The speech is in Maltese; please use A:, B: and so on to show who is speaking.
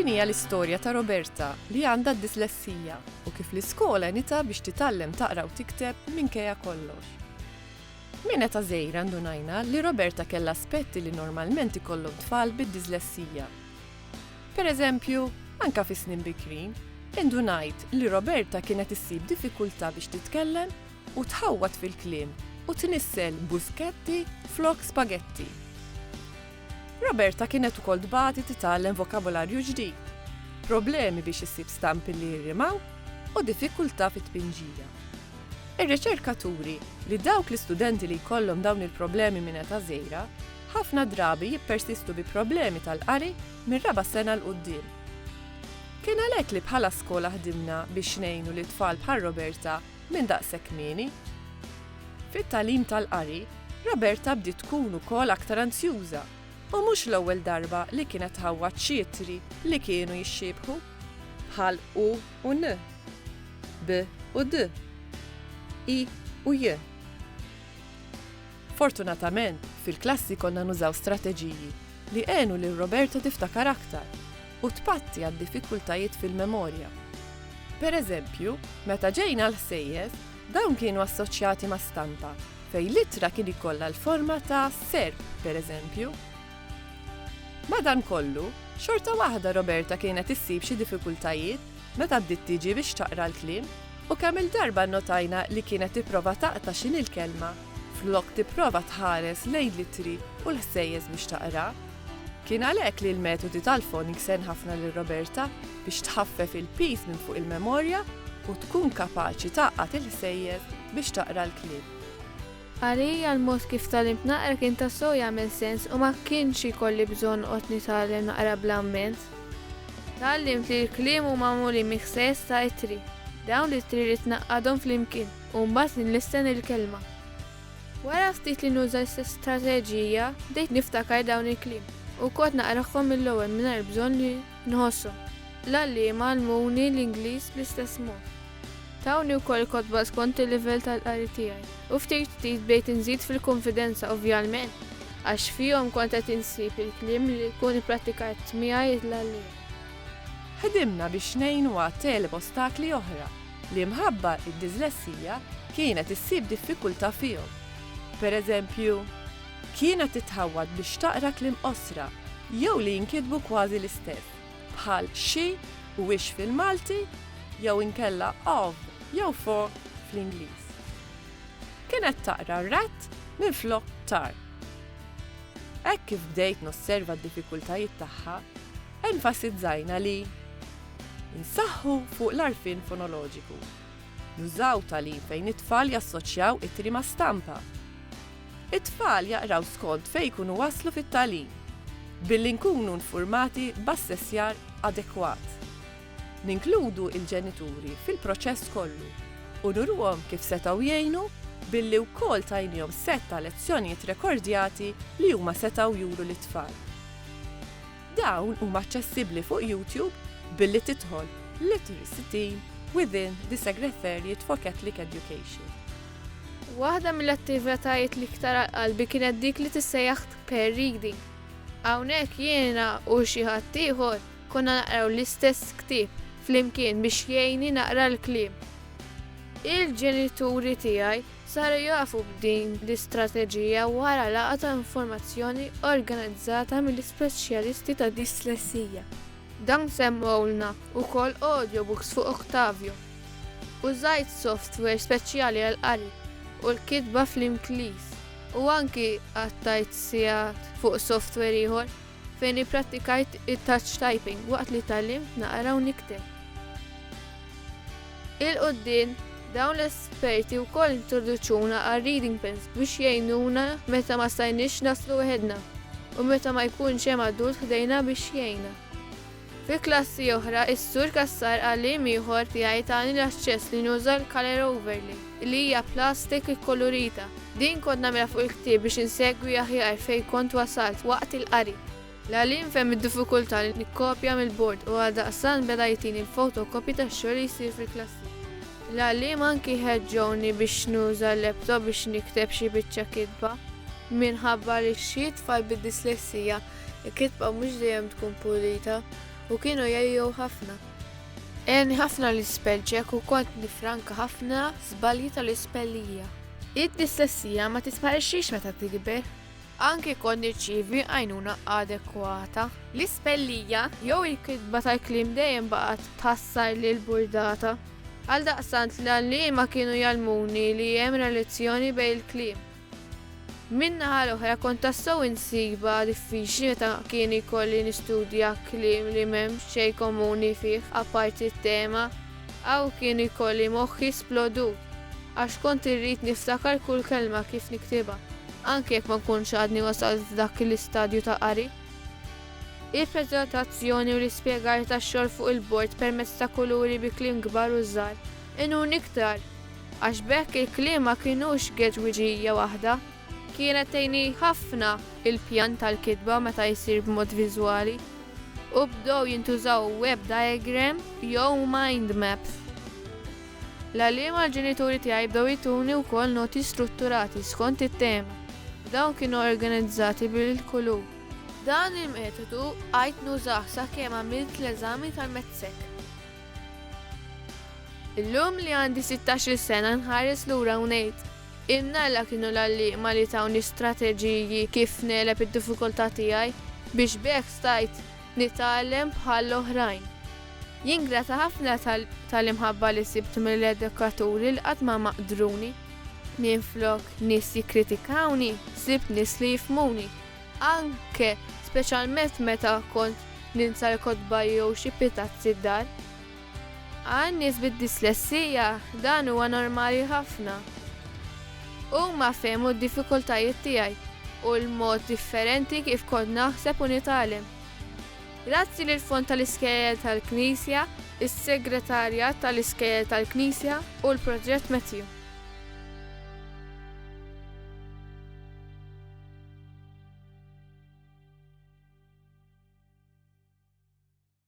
A: Din hija l-istorja ta' Roberta li għandha d-dislessija u kif l-iskola nita biex titgħallem taqra u tikteb minkejja kollox. Min ta' żgħira ndunajna li Roberta kellha aspetti li normalment ikollhom tfal bid-dislessija. Pereżempju, anke fi snin bikrin, indunajt li Roberta kienet issib diffikultà biex titkellem u tħawwad fil-kliem u tinissel buschetti flok spaghetti. Roberta kienet ukoll tbagħti titgħallem vokabularju ġdid, problemi biex issib stampi li jirrimaw u diffikultà fit-tpinġija. Ir-riċerkaturi li dawk l-istudenti li jkollhom dawn il-problemi minn età żgħira ħafna drabi jippersistu bi problemi tal-qari minn raba' sena l quddiem. Kien għalhekk li bħala skola ħdimna biex ngħinu li tfal bħal Roberta minn daqshekk kmieni. Fit-tagħlim tal-qari, Roberta bdiet tkun ukoll aktar ansjuża. U mhux l-ewwel darba li kienet tħawwad xietri li kienu jixxiebħu bħal U u N, B u D, I u J. Fortunatament, fil-klassi konna nużaw strateġiji li għenu li Roberta tiftakar aktar u tpatti għad-diffikultajiet fil-memorja. Pereżempju, meta ġejna l-ħsejjes, dawn kienu assoċjati ma' stampa, fejn littra kien ikollha l-forma ta' serb, pereżempju. Madankollu, xorta waħda Roberta kienet issib xi diffikultajiet meta bdiet tiġi biex taqra l-kliem u kemm il-darba nnotajna li kienet tipprova taqta' x'in il-kelma flok tipprova tħares lejn littri u l-ħsejjes biex taqra. Kien għalhekk li l-metodi tal-phonics sen ħafna lil Roberta biex tħaffef il-peace minn fuq il-memorja u tkun kapaċi taqqat il-ħsejjes biex taqra l-kliem.
B: Għalija l-mod kif tal-imt naqra kien tassew jagħmel sens u ma kienx ikolli bżonn qod nitgħallem naqra bl-amment. Tallimt li l-kliem huma magħmulin mix-ħsejjes ta' ittri. Dawn l-ittri li tnaqqadhom flimkien u mbagħad nlisten il-kelma. Wara ftit li nuża l-istess strateġija, bdejt niftakar dawn il-kliem u kont naqrahom mill-ewwel mingħajr bżonn li nħosshom. L-għalliema għallmuni l-Ingliż bl-istess mod. Tawni wkoll kotba skont il-livell tal-qari tiegħi. U ftit bdejt inżid fil-konfidenza ovvjament, għax fihom kont qed insib il-kliem li jkun ipprattikajt miegħi l-għalliem.
A: Ħdimna biex ngħinu għat-teleb ostakli oħra li mħabba id-dislessija kienet issib diffikultà fihom. Pereżempju, kienet titħawwad biex taqra kliem qosra jew li jinkitbu kważi l-istess, bħal xi u wix fil-Malti jew inkella of jew for fl-Ingliż. Kienet taqra rat minn flok tar. Hekk kif bdejt nosserva d-diffikultajiet tagħha, enfasizzajna li insaħħu fuq l-arfin fonoloġiku. Nużaw tagħlim fejn it-tfal jassoċjaw ittri ma' stampa. It-tfal jaqraw skont fejn jkunu waslu fit-tagħlim, billi nkunu infurmati b'assessjar adekwat. Ninkludu il-ġenituri fil-proċess kollu u nurruhom kif setgħu jgħinu billi wkoll tajnihom set ta' lezzjonijiet rekordjati li huma setgħu juru lit-tfal. Dawn huma aċċessibbli fuq YouTube billi tidħol Literacy Team within the Secretariat for Catholic Education.
B: Waħda mill-attivitajiet li iktar qalbi kienet dik li tissejjaħ pair reading. Hawnhekk jiena u xi ħadd ieħor konna naqraw l-istess ktieb flimkien biex jgħinni naqra l-kliem. Il-ġenituri tiegħi saru jafu b'din l-istrateġija wara laqgħa ta' informazzjoni organizzata mill-ispeċjalisti ta' dislessija. Dan semmewlna wkoll audiobooks fuq Octavio. Użajt software speċjali għall-qari u l-kitba fl-Ingliż u anki għattajt sigħat fuq software ieħor fejn ipprattikajt it-touch typing waqt li tallimt naqra u nikteb. Il-quddiem dawn l-esperti wkoll introduċuna għal reading pens biex jgħinuna meta ma stajniex naslu waħedna u meta ma jkunx hemm adult ħdejna biex jgħinna. Fi klassi oħra, is-sur Kassar għalliem ieħor tiegħi tani l-aċċess li nuża l-color overlay li hija plastik ikkolorita. Din kont nagħmilha fuq il-ktieb biex insegwi aħjar fejn kont wasalt waqt il-qari. L-għaliem fehem id-diffikultà li nikkopja mill-bord u għaldaqstant beda jtini l-fotokopi tax-xogħol li jsir fil-klassi. L-għaliem anki ħeġġewni biex nuża l-laptop biex nikteb xi biċċa kitba minħabba li xi tfal bid-dislessija il-kitba mhux dejjem tkun pulita u kienu jajju ħafna. Eni ħafna l-ispell ċek u kont nifranka ħafna żbalji tal-ispellija. Id-dislessija ma tisparixxix meta tikber. Anke kont nirċievi għajnuna adekwata. L-ispellija jew il-kitba tal-kliem dejjem baqgħet tħassar lil burdata. Għaldaqstant l-għallima kienu jalmuni li hemm relazzjoni bejn il-kliem. Minnaħa l-oħra kont tassew insiba diffiċli meta kien ikolli nistudja kliem li m'hemm xejn komuni fih apparti t-tema aw kien ikolli moħħi splodut għax kont irrid niftakar kull kelma kif niktibha, anke jekk ma nkunx għadni wasalt f'dak l-istadju ta' qari. Il-preżentazzjoni u l-ispjegar tax-xogħol fuq il-bord permezz ta' kuluri bi kliem kbar u żgħar inun iktar għax bekk il-kliem ma kinux geġwiġija waħda. Kienet tgħinni ħafna il-pjan tal-kitba meta jsir b'mod viżwali u bdew jintużaw web diagram jew mind maps. L-għalliema l-ġenituri tiegħi bdew jituni wkoll noti strutturati skont it-tema. Dawn kienu organizzati bil-kulur. Dan il-metodu għajt nużah sakemm għamilt l-eżami tal-mezzek. Illum li għandi 16 sena nħares lura u ngħid innalla kienu l-għalliema li tawni strateġiji kif neleb id-diffikultà tiegħi biex bekk stajt nitgħallem bħal oħrajn. Jingrata ħafna tal-imħabba li sibt mill-edukaturi li qatt ma maqdruni. Minflok nies jikkritikawni, sibt nies li jifhmuni. Anke speċjalment meta kont ninsa l-kotba jew xi pitazzi d-dar. Għan nies bid-dislessija dan huwa normali ħafna. Huma fehmu d-diffikultajiet tiegħi u l-mod differenti kif kont naħseb u nitgħallem. Grazzi lil fond tal-Iskejjel tal-Knisja, is-Segretarjat tal-Iskejjel tal-Knisja u l-Proġett Matthew.